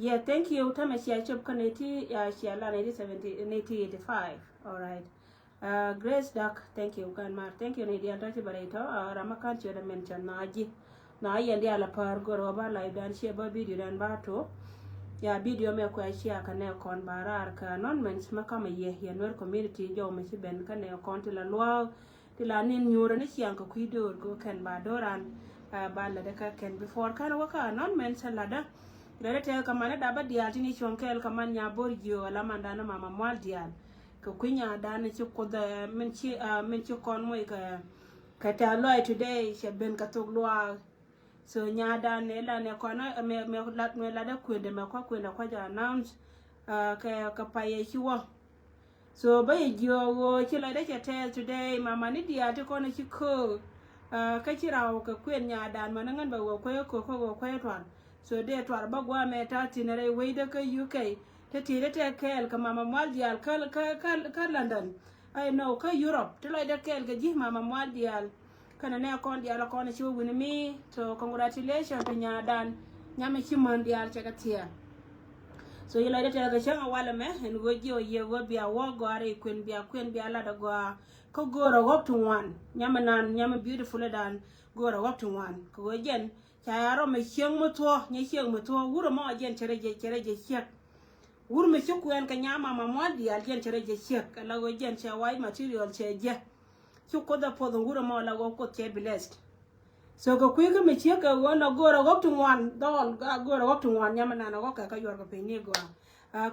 Yeah, thank you. Tama share chop kaneti share la 1985. All right. Grace Duck, thank you. Kan mar, thank you. Ni dia tachi baraito. Ramakan choda mention naji. Na yendi ala par goro ba live dan share ba video dan bato. Ya video me kwa share kane kon barar ka non mens makama ye nwer community jo me ben kane kon tila lwa tila nin nyura ni siang ko kuidor go kan ba doran ba la de ka ken before kan waka non mens lada dere te kamane daba dial tini chonkel kaman nya borgio la mandana mama mwal dial ko kunya dana ci ko da men ci kon moy ka ta loy today she ben ka tok lwa so nya dana la ne kona me la da kwende me kwa kwenda kwa ja announce ka paye ci wo so bay gio wo ci la de te today mama ni dia te kona ci ko ka ci rawo ka kwen nya dan manangan ba wo ko to so de to arba gwa me ta tinere we de ka UK te tire te kel ka mama maldial ka London I know ka Europe te lo de kel ka ji mama maldial kana ne kon dial ko ne chu wini mi so congratulations to nya dan nya me chi mondial che ka tia so yela de te ga changa wala me en go ji o ye go bia wo go are kwen bia la da go ko goro go to one nyama beautiful dan goro go to one ko go jen chayaro me chieng motwo nya chieng motwo wuro mo jen chere je chiek wuro me chukuen ka nyama mama di al jen chere je chiek la go jen cha wai material che je chuko da podo wuro mo la go ko che blessed so go kwi ka me chiek go no goro go to one dol goro go to one nyama na go ka yor go pe ni go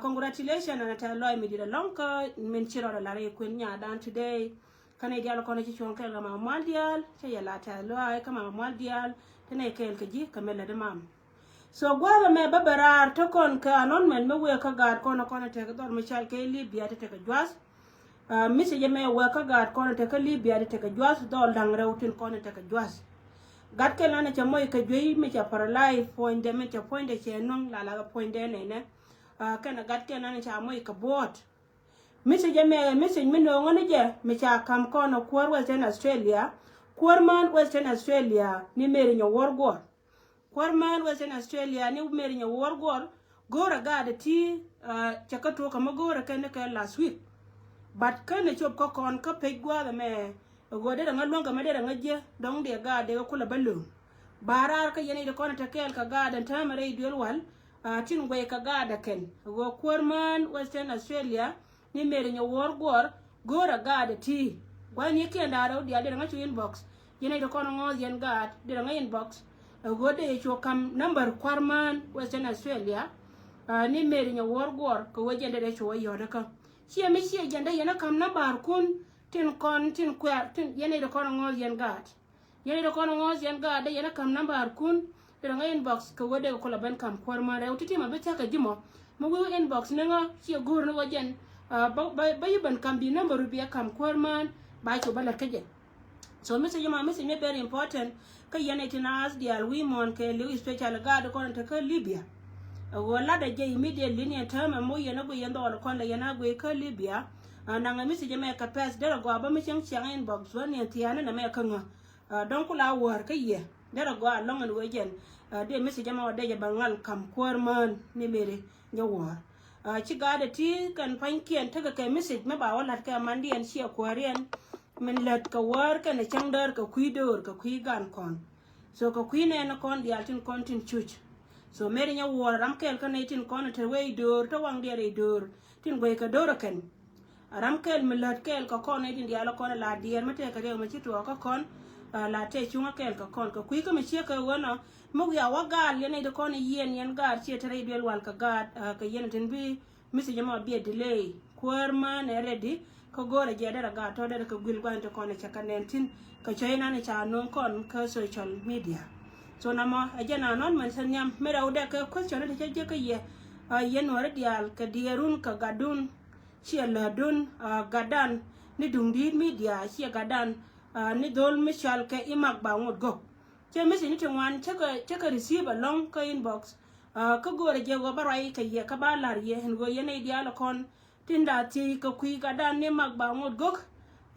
congratulations and ta loy me di lonka men chiro la re kwen nya dan today kana dial ko na ci chon ka mama maldial che yala ta loy ka mama maldial tene kel ke ji kamela de mam so gwa me babarar to kon ka non men me we ka gad kono te ka dor michal ke libya te ka jwas misi je me we ka gad kono te ka libya te ka jwas dol dang rewtin kono te ka jwas gad ke lana cha moy ka joi me cha paralai point de me cha point de che non la point de ne kana gad ke lana cha moy ka bot misi je me no ngone je me cha kam kono kwar Western Australia Kwarman Western Australia ni meri nya wargor Kwarman Western Australia ni meri nya wargor gora gada ti chakato kama gora kene ka last week but kene chop ko kon ka pe gwa da me gode da ngalon ga mede da ngaje dong de gade ko kula ballo barar ka yene de kon ta kel ka gada tamare idol wal tin gwe ka gada ken go Kwarman Western Australia ni meri nya wargor gora gada ti wani ke ndaro dia de ngachu inbox yene do kono ngoz yen gat de nga inbox gode cho kam number Kwarman Western Australia ni meri nya worgor ko wajende de cho yoda ka chi mi chi jende yena kam number kun tin kwar tin yene do kono ngoz yen gat de yena kam number kun de nga inbox ko wode ko la ban kam Kwarman re utiti ma beta ka jimo mo go inbox nga chi gor no wajen ba yuban kam bi number bi kam Kwarman ba ko bala kaje so message me very important ka yana tinas dial women ke lu special guard ko ta ka Libya wala da je immediately ne ta ma mo yana go yanda wala kon la yana go ka Libya na nga message me ka pass da go ba mi chang inbox wani tiyana na me kan don kula war ka ye da go long and wajen de message ma da je bangal kam Kwarman ne mere nyawa ci gada ti kan fankiyan ta ga message me ba wala ka mandiyan shi kwariyan min let ka war ka na changdar ka kuidor ka kuigan kon so ka kuine na kon di altin kontin chuch so meri nya war ram kel ka na tin kon te we dor to wang di dor tin goy ka dor kan ram kel min let kel ka kon tin di ala kon la dier mate ka de ma ci to ka kon la te chunga kel ka kon ka kui ka ma che ka wona mo ya wagal yene de kon yen gar che tere del wal ka gad ka yen tin bi misi jama bi delay Kwarman ready ko gore jedara ga to da ko gil gwante ko ne chakanentin ko chayna ne cha non kon ko social media so nama ajana non man san nyam mera uda ko question de je ko ye yen wara dial ka dierun ka gadun chiela dun gadan ni dungdi media chi gadan ni dol michal ke imak ba ngot go che misi ni twan chaka receive long ko inbox ko gore je go barai ka ye ka balar ye hen go yene dial kon tinda ti ko kui gadan ni mak ba ngot go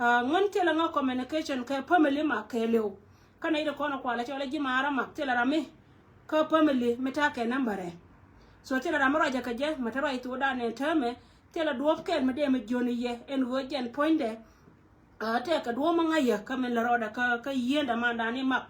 ngon tela nga communication ka family ma keleo kana ida kono kwala chola ji mara mak tela rami ka family meta ke nambare so tela ramara ja kaje matara itu da ne tame tela duop ken mede me joni ye en go jen poinde te ka duo mangaya kamen la roda ka yenda manda ni mak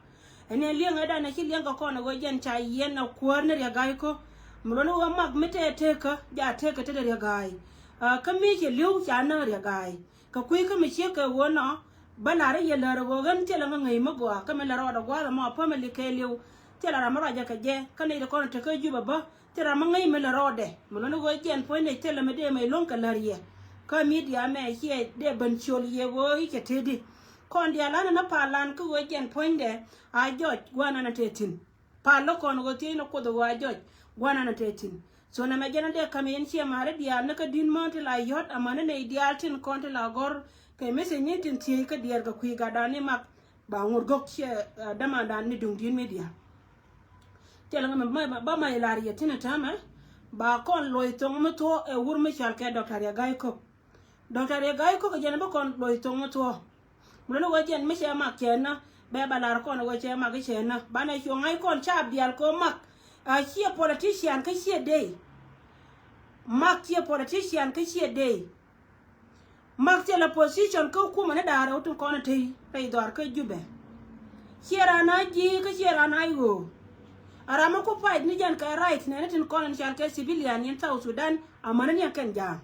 ene lienga da na lienga ko na go jen cha yen na kuarne ya gai ko mulono wa mak mete teka ja teka te ya gai ka mi ke liu cha na ya gai ka kui ka mi che ka wona banare ye la ro gan tela ngai ma go kamen la roda go ma pa me le ke liu tela ramara ja kaje kana ide ko na te ka juba ba tela mangai me la rode mulono go jen poinde tela mede me lonka larie ka media me here de banchol ye wo ke tedi kon dia lana na palan ku we gen poinde a joj gwana na tetin palo kon go tino ko do wa joj gwana na tetin so na me gena de kamen che mare dia na ka din monte la yot amana ne ideal tin kon la gor ke me se ni tin ti ka dia ga ku ga dani mak ba ngur gok che dama dan ni dung din media tela ngam ba mai la ri tin tama ba kon loy tong mo to e wur me chal ke doctor ya gai ko Dr. Gai ko jana ba kon loy tongo to mulo go jen me chema kena be balar kon go chema ke chena bana cho ngai kon chab dial ko mak a chi politician ke chi day mak chi politician ke chi day mak chi la position ko kuma na daro to kon te pe dor ke jube chera na ji ke chera na yo arama ko fight ni jan ka right ne tin kon chan ke civilian in South Sudan amana ni ken ja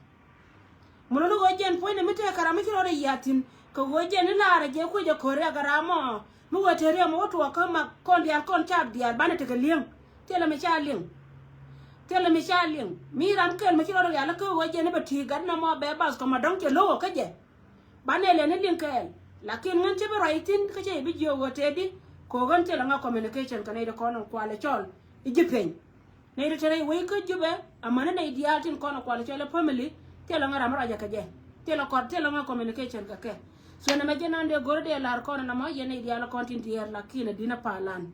mulo go jen poine mite karama kiro re yatin ko go jen na ra je ko je kore garamo mu go tere mo to ka ma kon dia kon chab dia bana te lieng tele me cha lieng mi ram ken me kiro re ala ko go jen ba ti gar na mo be bas ko ma don ke lo ka je bana le ne lieng kel lakin ngan te be raitin ka je bi jo go te di ko gon tele nga communication ka ne de kono kwale chol ijipen ne de tere we ko jube amana ne diatin kono kwale chol family tela ngara mara ja kaje tela ko tela nga communication ka ke so na majena ande gorde lar ko na ma yene dia la content yer la kina dina palan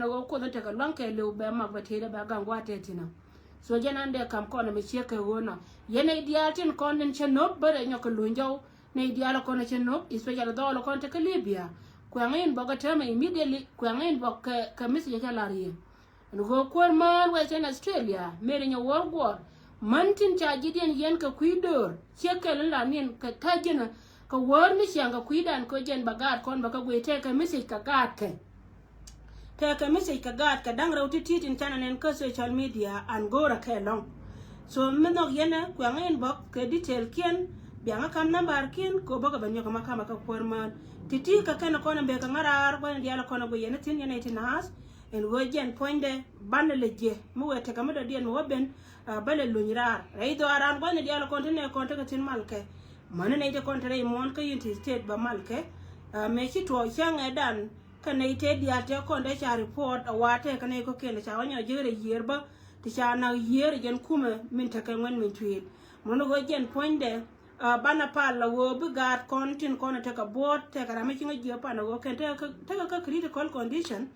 go ko te ka lonke le be ma batere ba gangwa tetina so jena ande kam ko na me cheke wona yene dia tin content cheno bare nyoko lunjo ne dia la ko na cheno especially do lo content ka Libya ko ngin boga tama immediately ko ngin bok ka message ka lari go ko man we in Australia mere nya war mantin cha jiden yen ka kuidor chekel la nin ka tajina ka warni shanga kuidan ko jen bagat kon baka goite ka message ka gat ka message ka gat ka dang rawti titin chananen ka social media an gora ka long so menok yena ko ngain bok ka detail kien bianga kam number kien ko baka banyo kama ka porman titi ka kana kona be ka ngarar ko dia la kona go yena tin yena tin has en go jen poinde banaleje mu wete ka modo dien mo ben bale lunyirar reido aran bane dia la kontine konta ka tin malke mane ne de kontre mon ka yinti state ba malke me chi to changa dan ka ne te dia te konda cha report awate ka ne ko kene cha wanya jere yerba ti cha na yer jen kuma min ta kan wen min tweet mono go jen poinde bana pala wo bigat kontin kona te ka bot te ka rame chinga jepa na go kente ka critical condition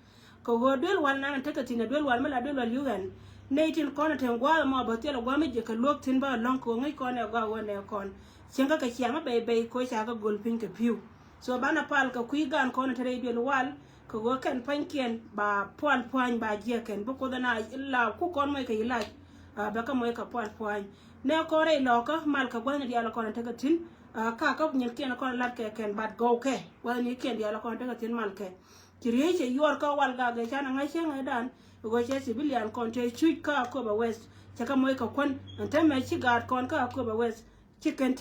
ko go del wal na te ka tina del wal mala del wal yugan neitin kona ten gwa ma batelo gwa me je ka lok tin ba lon ko ngai kona gwa wone kon chenga ka chiama be ko cha ka gol pin ka piu so bana pal ka kui gan kona tere del wal ko go ken pankien ba pon ba je ken bu ko dana illa ku kon mo ka ila ba ka mo ka pon ne ko re lo ka mal ka gwa ne dia la kona te ka tin ka nyen ken kona lat ke ken bat go ke wa ni ken dia la kona te ka tin mal ke kiriye che yor ka wal ga ga chana ngai chenga dan go che civilian konte chui ka ko ba west chaka moy ka kon ante me chi gar kon ka ko ba west chicken